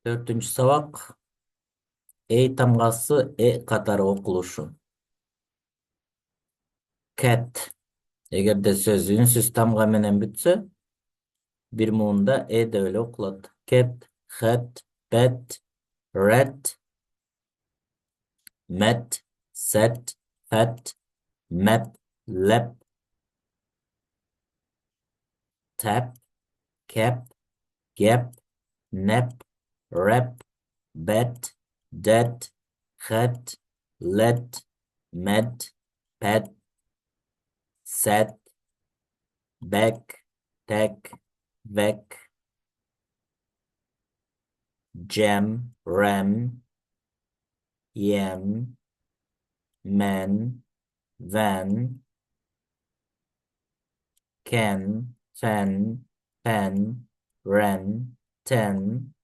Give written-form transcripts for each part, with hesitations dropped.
Dördüncü sabak tamgası katары okuluшу. Cat. Eğer de sözü ünsüz tamga menen bütse bir muğunda de öyle okulat. Cat, hat, bat, rat, mat, set, fat, map, lap, tap, cap, gap, nap, rap, bat, dat, hat, let, mad, pat, sat, back, tack, vac, jam, ram, yam, man, van, can, fan, pan, ran, ten,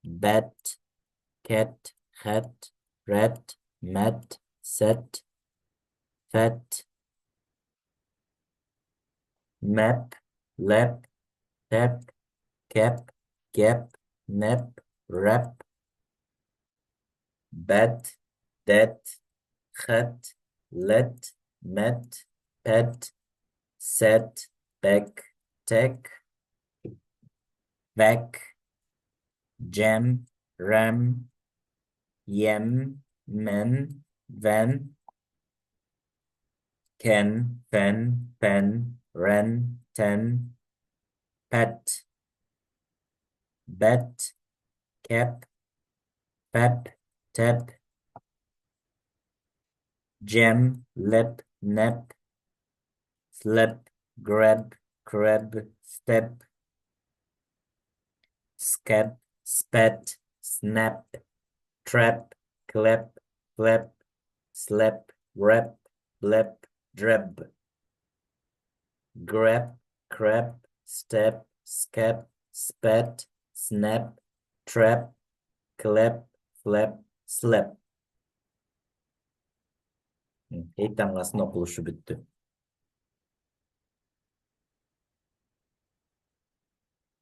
bat, cat, hat, rat, mat, set, fat, map, lap, tap, cap, gap, nap, rap, bat, dat, hat, let, met, pet, set, back, tech, back, jam, ram, yam, man, van, can, fan, pen, ran, ten, pet, bat, cap, pap, tap, jam, lip, nap, slip, grab, crab, step, scab, spat, snap, trap, clap, flap, slap, rap, blap, drab, grab, crab, step, scap, spat, snap, trap, clap, flap, slap. Tamgasının okuluşu bitti.